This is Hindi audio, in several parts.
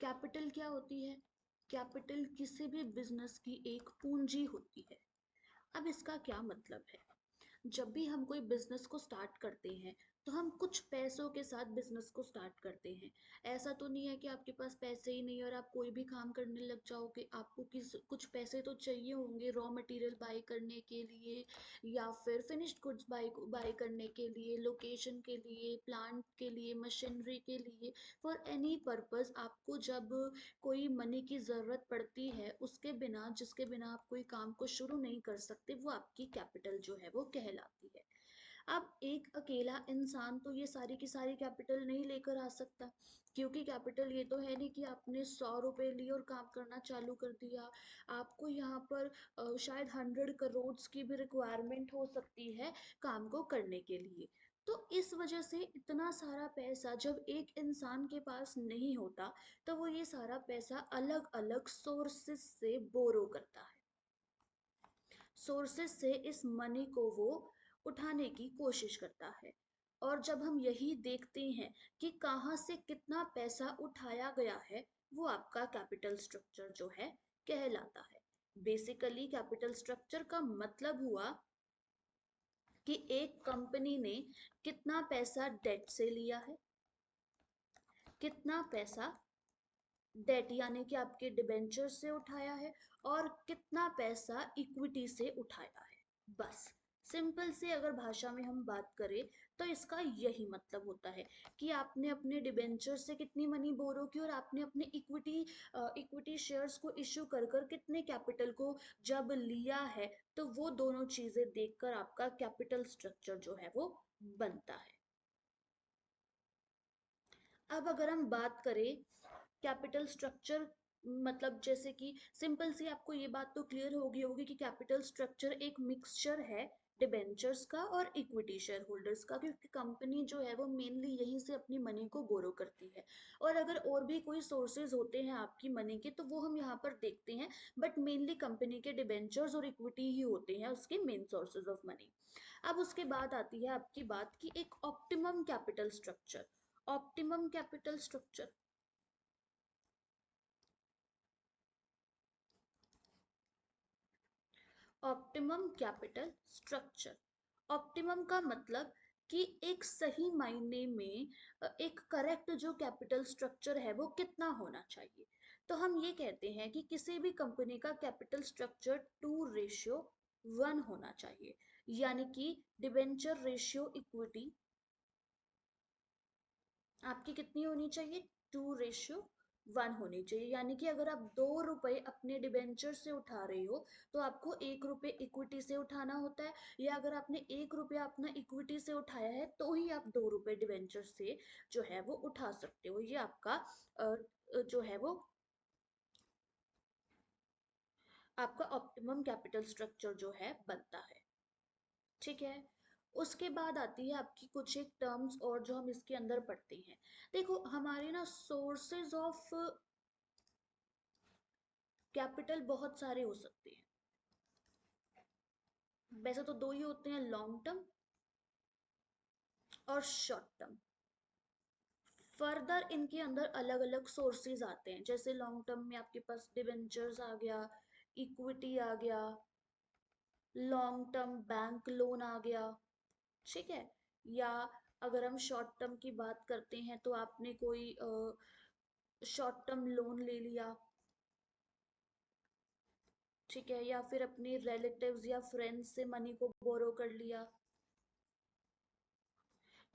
कैपिटल क्या होती है? कैपिटल किसी भी बिजनेस की एक पूंजी होती है। अब इसका क्या मतलब है? जब भी हम कोई बिजनेस को स्टार्ट करते हैं तो हम कुछ पैसों के साथ बिजनेस को स्टार्ट करते हैं। ऐसा तो नहीं है कि आपके पास पैसे ही नहीं और आप कोई भी काम करने लग जाओगे, आपको किस कुछ पैसे तो चाहिए होंगे रॉ मटेरियल बाय करने के लिए, या फिर फिनिश्ड गुड्स बाय बाय करने के लिए, लोकेशन के लिए, प्लांट के लिए, मशीनरी के लिए, फॉर एनी पर्पस आपको जब कोई मनी की ज़रूरत पड़ती है, उसके बिना जिसके बिना आप कोई काम को शुरू नहीं कर सकते, वो आपकी कैपिटल जो है वो कहलाती है। अब एक अकेला इंसान तो ये सारी की सारी कैपिटल नहीं लेकर आ सकता, क्योंकि कैपिटल ये तो है नहीं कि आपने 100 रुपए लिए और काम करना चालू कर दिया। आपको यहाँ पर शायद 100 करोड़ की भी रिक्वायरमेंट हो सकती है काम को करने के लिए। तो इस वजह से इतना सारा पैसा जब एक इंसान के पास नहीं होता, तो वो ये सारा पैसा अलग अलग सोर्सेस से बोरो करता है। सोर्सेस से इस मनी को वो उठाने की कोशिश करता है। और जब हम यही देखते हैं कि कहाँ से कितना पैसा उठाया गया है, वो आपका कैपिटल स्ट्रक्चर जो है कहलाता है। बेसिकली कैपिटल स्ट्रक्चर का मतलब हुआ कि एक कंपनी ने कितना पैसा डेट से लिया है, कितना पैसा डेट यानी कि आपके डिबेंचर से उठाया है, और कितना पैसा इक्विटी से उठाया है। बस सिंपल से अगर भाषा में हम बात करें तो इसका यही मतलब होता है कि आपने अपने डिबेंचर से कितनी मनी बोरो की और आपने अपने इक्विटी शेयर्स को इश्यू कर कर कितने कैपिटल को जब लिया है, तो वो दोनों चीजें देखकर आपका कैपिटल स्ट्रक्चर जो है वो बनता है। अब अगर हम बात करें कैपिटल स्ट्रक्चर, मतलब जैसे कि सिंपल सी आपको ये बात तो क्लियर होगी होगी कि कैपिटल स्ट्रक्चर एक मिक्सचर है डिबेंचर्स का और इक्विटी शेयर होल्डर्स का, क्योंकि कंपनी जो है वो मेनली यहीं से अपनी मनी को बोरो करती है। और अगर और भी कोई सोर्सेज होते हैं आपकी मनी के तो वो हम यहाँ पर देखते हैं, बट मेनली कंपनी के डिबेंचर्स और इक्विटी ही होते हैं उसके मेन सोर्सेज ऑफ मनी। अब उसके बाद आती है आपकी बात की एक optimum capital structure. Optimum capital structure, optimum capital structure, optimum का मतलब कि एक सही मायने में एक करेक्ट जो कैपिटल स्ट्रक्चर है वो कितना होना चाहिए। तो हम ये कहते हैं कि किसी भी कंपनी का कैपिटल स्ट्रक्चर 2:1 होना चाहिए, यानी कि डिबेंचर रेशियो इक्विटी आपकी कितनी होनी चाहिए? 2:1 होनी चाहिए। यानी कि अगर आप 2 रुपए अपने डिबेंचर से उठा रहे हो तो आपको 1 रुपए इक्विटी से उठाना होता है, या अगर आपने 1 रुपया अपना इक्विटी से उठाया है तो ही आप 2 रुपए डिबेंचर से जो है वो उठा सकते हो। ये आपका जो है वो आपका ऑप्टिमम कैपिटल स्ट्रक्चर जो है बनता है। ठीक है। उसके बाद आती है आपकी कुछ एक टर्म्स और जो हम इसके अंदर पढ़ते हैं। देखो हमारे ना सोर्सेज ऑफ कैपिटल बहुत सारे हो सकते हैं। वैसे तो दो ही होते हैं, लॉन्ग टर्म और शॉर्ट टर्म। फर्दर इनके अंदर अलग अलग सोर्सेज आते हैं, जैसे लॉन्ग टर्म में आपके पास डिबेंचर्स आ गया, इक्विटी आ गया, लॉन्ग टर्म बैंक लोन आ गया। ठीक है। या अगर हम शॉर्ट टर्म की बात करते हैं तो आपने कोई शॉर्ट टर्म लोन ले लिया, ठीक है, या फिर अपने रिलेटिव्स या फ्रेंड्स से मनी को बोरो कर लिया।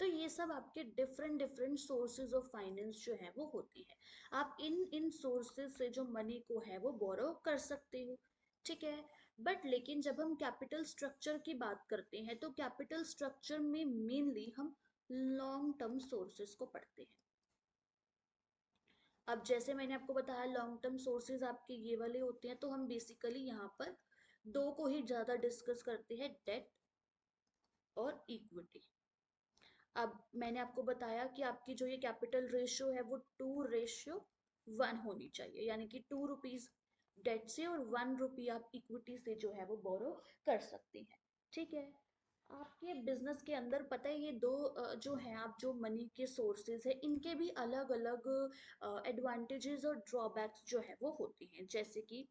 तो ये सब आपके different different sources of finance जो है वो होती है। आप इन इन सोर्सेज से जो मनी को है वो बोरो कर सकते हो। ठीक है। बट लेकिन जब हम कैपिटल स्ट्रक्चर की बात करते हैं तो कैपिटल स्ट्रक्चर में मेनली हम लॉन्ग टर्म सोर्सेज को पढ़ते हैं। अब जैसे मैंने आपको बताया लॉन्ग टर्म सोर्सेज आपके ये वाले होते हैं, तो हम बेसिकली यहाँ पर दो को ही ज्यादा डिस्कस करते हैं, डेट और इक्विटी। अब मैंने आपको बताया कि आपकी जो ये कैपिटल रेशियो है वो 2:1 होनी चाहिए, यानी कि 2 रुपीज डेट से और 1 रुपी आप इक्विटी से जो है वो बोरो कर सकते हैं। ठीक है। आपके बिजनेस के अंदर पता है ये दो जो है, आप जो मनी के सोर्सेज है इनके भी अलग अलग एडवांटेजेस और ड्रॉबैक्स जो है वो होती हैं। जैसे कि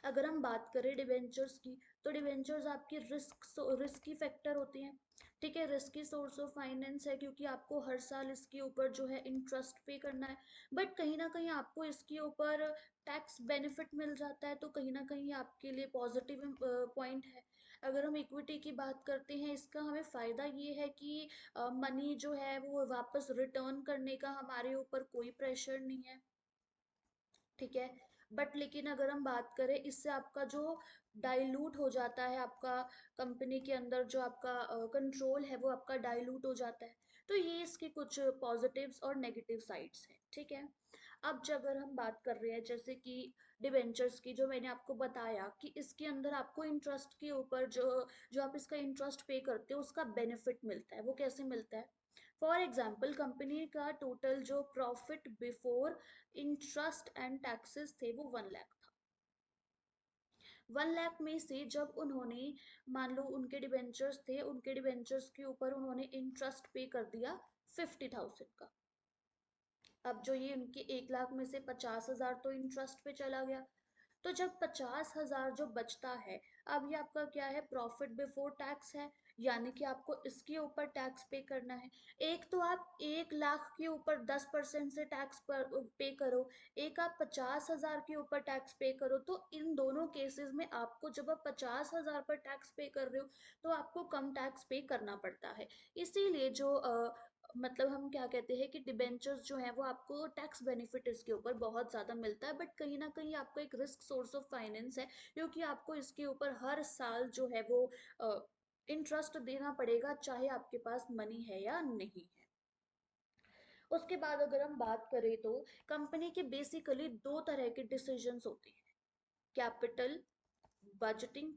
अगर हम बात करें डिवेंचर्स की, तो डिवेंचर्स आपकी रिस्की फैक्टर होती हैं। ठीक है, रिस्की सोर्स ऑफ फाइनेंस है क्योंकि आपको हर साल इसके ऊपर जो है इंटरेस्ट पे करना है। बट कहीं ना कहीं आपको इसके ऊपर टैक्स बेनिफिट मिल जाता है, तो कहीं ना कहीं आपके लिए पॉजिटिव पॉइंट है। अगर हम इक्विटी की बात करते हैं, इसका हमें फायदा ये है कि मनी जो है वो वापस रिटर्न करने का हमारे ऊपर कोई प्रेशर नहीं है। ठीक है, बट लेकिन अगर हम बात करें, इससे आपका जो डाइल्यूट हो जाता है, आपका कंपनी के अंदर जो आपका कंट्रोल है वो आपका डाइल्यूट हो जाता है। तो ये इसके कुछ पॉजिटिव्स और नेगेटिव साइड्स हैं। ठीक है, अब जब अगर हम बात कर रहे हैं जैसे कि डिवेंचर्स की, जो मैंने आपको बताया कि इसके अंदर आपको इंटरेस्ट के ऊपर जो जो आप इसका इंटरेस्ट पे करते हो उसका बेनिफिट मिलता है। वो कैसे मिलता है? फॉर एग्जाम्पल, कंपनी का टोटल जो profit before interest and taxes थे वो 1 लाख था। 1 लाख में से जब उन्होंने, मान लो उनके डिबेंचर्स थे, उनके डिबेंचर्स के ऊपर उन्होंने इंटरेस्ट पे कर दिया 50,000 का। अब जो ये उनके 1 लाख में से 50,000 तो इंटरेस्ट पे चला गया। तो जब 50,000 जो बचता है, अब ये आपका क्या है? प्रॉफिट बिफोर टैक्स है, यानी कि आपको इसके ऊपर टैक्स पे करना है। एक तो आप 1 लाख के ऊपर 10% से टैक्स पर पे करो, एक आप 50,000 के ऊपर टैक्स पे करो। तो इन दोनों केसेस में आपको, जब आप 50,000 पर टैक्स पे कर रहे हो, तो आपको कम टैक्स पे करना पड़ता है। इसीलिए जो मतलब हम क्या कहते हैं कि डिबेंचर्स जो है वो आपको टैक्स बेनिफिट इसके ऊपर बहुत ज़्यादा मिलता है। बट कहीं ना कहीं आपको एक रिस्क सोर्स ऑफ फाइनेंस है, क्योंकि आपको इसके ऊपर हर साल जो है वो इंटरेस्ट देना पड़ेगा, चाहे आपके पास मनी है या नहीं है। उसके बाद अगर हम बात करें तो कंपनी के बेसिकली दो तरह के डिसीजंस होते हैं, कैपिटल बजटिंग,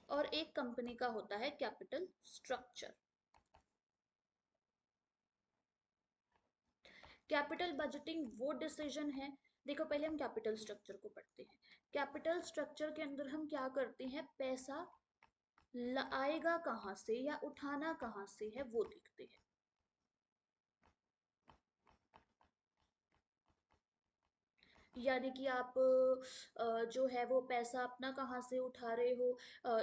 और एक कंपनी का होता है कैपिटल स्ट्रक्चर। कैपिटल बजटिंग वो डिसीजन है, देखो पहले हम कैपिटल स्ट्रक्चर को पढ़ते हैं। कैपिटल स्ट्रक्चर के अंदर हम क्या करते हैं? पैसा आएगा कहाँ से या उठाना कहाँ से है वो देखते हैं। यानी कि आप जो है वो पैसा अपना कहाँ से उठा रहे हो?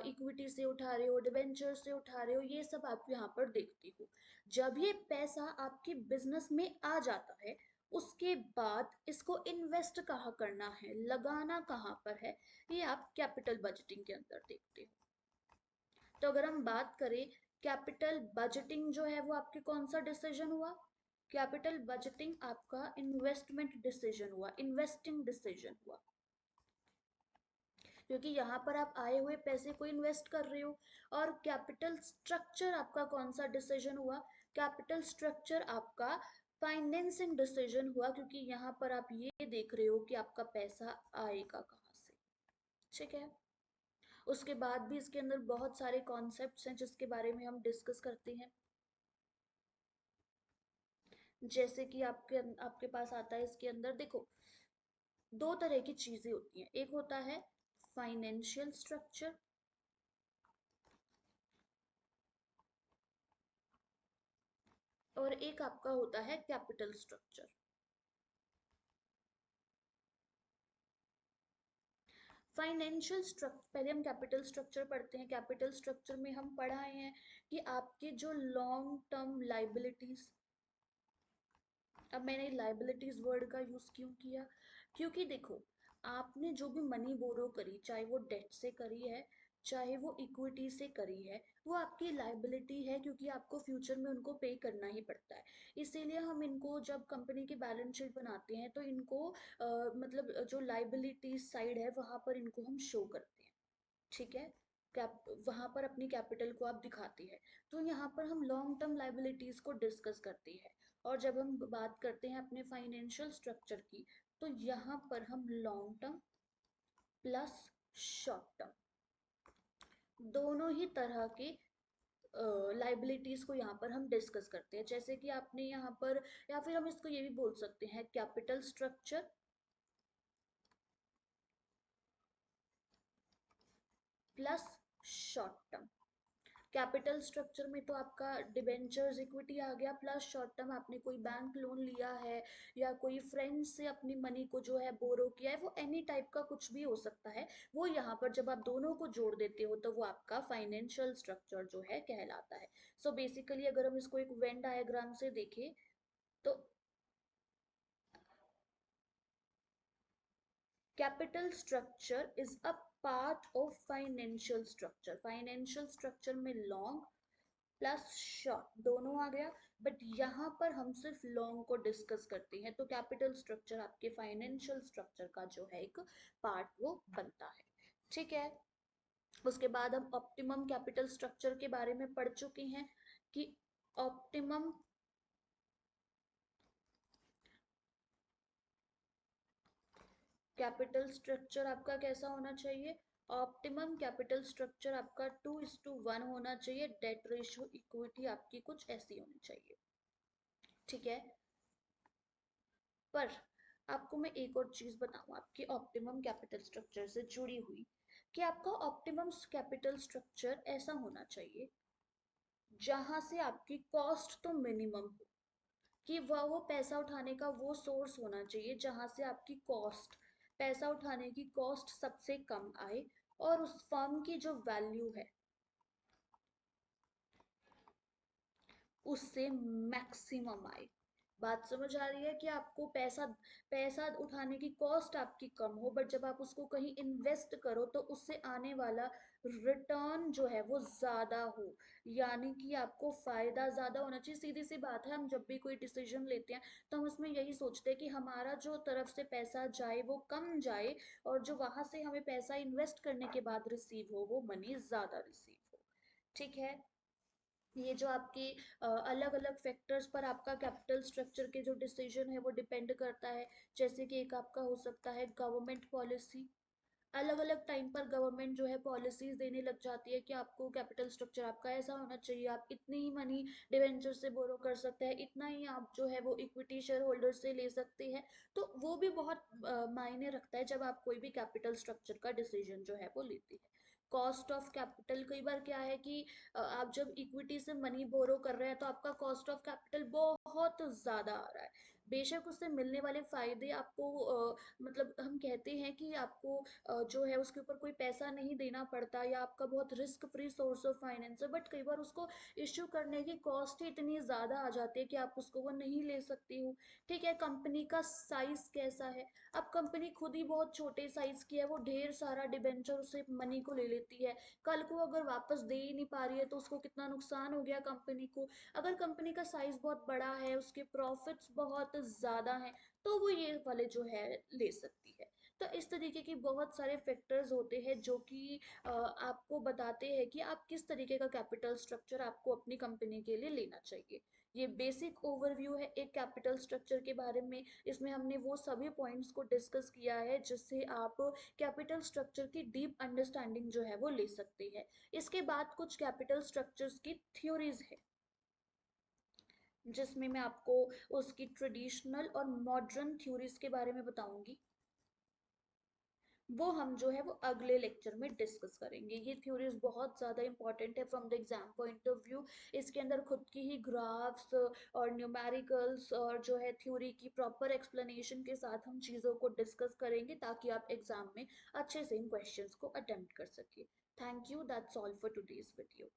इक्विटी से उठा रहे हो, डिबेंचर से उठा रहे हो, ये सब आप यहाँ पर देखते हो। जब ये पैसा आपके बिजनेस में आ जाता है, उसके बाद इसको इन्वेस्ट कहाँ करना है, लगाना कहाँ पर है, ये आप कैपिटल बजटिंग के अंदर देखते हो। तो अगर हम बात करें, कैपिटल बजटिंग जो है वो आपके कौन सा डिसीजन हुआ? कैपिटल बजटिंग आपका इन्वेस्टमेंट डिसीजन हुआ, इन्वेस्टिंग डिसीजन हुआ, क्योंकि यहाँ पर आप आए हुए पैसे को इन्वेस्ट कर रहे हो। और कैपिटल स्ट्रक्चर आपका कौन सा डिसीजन हुआ? कैपिटल स्ट्रक्चर आपका फाइनेंसिंग डिसीजन हुआ, क्योंकि यहाँ पर आप ये देख रहे हो कि आपका पैसा आएगा कहाँ से। ठीक है, उसके बाद भी इसके अंदर बहुत सारे कॉन्सेप्ट्स हैं जिसके बारे में हम डिस्कस करते हैं। जैसे कि आपके पास आता है इसके अंदर, देखो दो तरह की चीजें होती हैं, एक होता है फाइनेंशियल स्ट्रक्चर, और एक आपका होता है कैपिटल स्ट्रक्चर। फाइनेंशियल स्ट्रक्चर, पहले हम कैपिटल स्ट्रक्चर पढ़ते हैं। कैपिटल स्ट्रक्चर में हम पढ़ाए हैं कि आपके जो लॉन्ग टर्म लाइबिलिटीज, अब मैंने लाइबिलिटीज वर्ड का यूज क्यों किया? क्योंकि देखो, आपने जो भी मनी बोरो करी, चाहे वो डेट से करी है, चाहे वो इक्विटी से करी है, वो आपकी लाइबिलिटी है, क्योंकि आपको फ्यूचर में उनको पे करना ही पड़ता है। इसीलिए हम इनको जब कंपनी की बैलेंस शीट बनाते हैं तो इनको मतलब जो लाइबिलिटी साइड है वहां पर इनको हम शो करते हैं। ठीक है, कैप वहां पर अपनी कैपिटल को आप दिखाती है। तो यहाँ पर हम लॉन्ग टर्म लाइबिलिटीज को डिस्कस करती है। और जब हम बात करते हैं अपने फाइनेंशियल स्ट्रक्चर की, तो यहाँ पर हम long term plus short term दोनों ही तरह के लाइबिलिटीज को यहाँ पर हम डिस्कस करते हैं। जैसे कि आपने यहाँ पर, या फिर हम इसको ये भी बोल सकते हैं, capital structure plus short term. Capital structure में तो आपका डिबेंचर्स इक्विटी आ गया, प्लस शॉर्ट टर्म आपने कोई बैंक लोन लिया है या कोई फ्रेंड से अपनी मनी को जो है बोरो किया है, वो एनी टाइप का कुछ भी हो सकता है, वो यहाँ पर जब आप दोनों को जोड़ देते हो तो वो आपका फाइनेंशियल स्ट्रक्चर जो है कहलाता है। सो बेसिकली अगर हम इसको एक वेन डायग्राम से देखें तो capital structure is a part of financial structure. Financial structure में लॉन्ग प्लस शॉर्ट दोनों आ गया, बट यहाँ पर हम सिर्फ लॉन्ग को डिस्कस करते हैं, तो कैपिटल स्ट्रक्चर आपके फाइनेंशियल स्ट्रक्चर का जो है एक पार्ट वो बनता है। ठीक है, उसके बाद हम ऑप्टिमम कैपिटल स्ट्रक्चर के बारे में पढ़ चुके हैं कि ऑप्टिमम कैपिटल स्ट्रक्चर आपका कैसा होना चाहिए। ऑप्टिमम कैपिटल स्ट्रक्चर आपका 2:1 होना चाहिए। डेट रेशियो इक्विटी आपकी कुछ ऐसी होनी चाहिए। ठीक है, पर आपको मैं एक और चीज बताऊं आपकी ऑप्टिमम कैपिटल स्ट्रक्चर से जुड़ी हुई, कि आपका ऑप्टिमम कैपिटल स्ट्रक्चर ऐसा होना चाहिए जहां से आपकी कॉस्ट तो मिनिमम हो, कि वो पैसा उठाने का वो सोर्स होना चाहिए जहां से आपकी कॉस्ट, पैसा उठाने की कॉस्ट सबसे कम आए और उस फर्म की जो वैल्यू है उससे मैक्सिमम आए। बात समझ आ रही है कि आपको पैसा पैसा उठाने की कॉस्ट आपकी कम हो, बट जब आप उसको कहीं इन्वेस्ट करो तो उससे आने वाला रिटर्न जो है वो ज्यादा हो, यानी कि आपको फायदा ज्यादा होना चाहिए। सीधी सी बात है, हम जब भी कोई डिसीजन लेते हैं तो हम उसमें यही सोचते हैं कि हमारा जो तरफ से पैसा जाए वो कम जाए, और जो वहां से हमें पैसा इन्वेस्ट करने के बाद रिसीव हो वो मनी ज्यादा रिसीव हो। ठीक है, ये जो आपके अलग अलग फैक्टर्स पर आपका कैपिटल स्ट्रक्चर के जो डिसीजन है वो डिपेंड करता है। जैसे कि एक आपका हो सकता है गवर्नमेंट पॉलिसी। अलग अलग टाइम पर गवर्नमेंट जो है पॉलिसीज देने लग जाती है कि आपको कैपिटल स्ट्रक्चर आपका ऐसा होना चाहिए, आप इतनी ही मनी डिवेंचर से बोरो कर सकते हैं, इतना ही आप जो है वो इक्विटी शेयर होल्डर से ले सकते हैं। तो वो भी बहुत मायने रखता है जब आप कोई भी कैपिटल स्ट्रक्चर का डिसीजन जो है वो लेते हैं। कॉस्ट ऑफ कैपिटल, कई बार क्या है कि आप जब इक्विटी से मनी बोरो कर रहे हैं तो आपका कॉस्ट ऑफ कैपिटल बहुत ज्यादा आ रहा है। बेशक उससे मिलने वाले फायदे आपको मतलब हम कहते हैं कि आपको जो है उसके ऊपर कोई पैसा नहीं देना पड़ता या आपका बहुत risk free source of finance है, बट कई बार उसको इश्यू करने की कॉस्ट ही इतनी ज़्यादा आ जाती है कि आप उसको वो नहीं ले सकती हो। ठीक है, कंपनी का साइज कैसा है। अब कंपनी खुद ही बहुत छोटे साइज की है, वो ढेर सारा डिबेंचर उसे मनी को ले लेती है, कल को अगर वापस दे ही नहीं पा रही है तो उसको कितना नुकसान हो गया कंपनी को। अगर कंपनी का साइज बहुत बड़ा है, उसके प्रॉफिट्स बहुत ज़्यादा हैं, तो वो ये वाले जो है ले सकती है। तो इस तरीके की बहुत सारे फैक्टर्स होते हैं जो कि आपको बताते हैं कि आप किस तरीके का कैपिटल स्ट्रक्चर आपको अपनी कंपनी के लिए लेना चाहिए। ये बेसिक ओवरव्यू है एक कैपिटल स्ट्रक्चर के बारे में। इसमें हमने वो सभी पॉइंट्स को डिस्कस किया है जिससे आप कैपिटल स्ट्रक्चर की डीप अंडरस्टैंडिंग जो है वो ले सकते हैं। इसके बाद कुछ कैपिटल स्ट्रक्चर्स की थ्योरीज है जिसमें मैं आपको उसकी ट्रेडिशनल और मॉडर्न थ्योरीज के बारे में बताऊंगी। वो हम जो है वो अगले लेक्चर में डिस्कस करेंगे। ये थ्योरीज बहुत ज़्यादा इंपॉर्टेंट है from the exam point of view. इसके अंदर खुद की ही ग्राफ्स और न्यूमेरिकल्स और जो है थ्योरी की प्रॉपर एक्सप्लेनेशन के साथ हम चीज़ों को डिस्कस करेंगे ताकि आप एग्जाम में अच्छे से इन क्वेश्चंस को अटेम्प्ट कर सके। Thank you, that's all for today's video.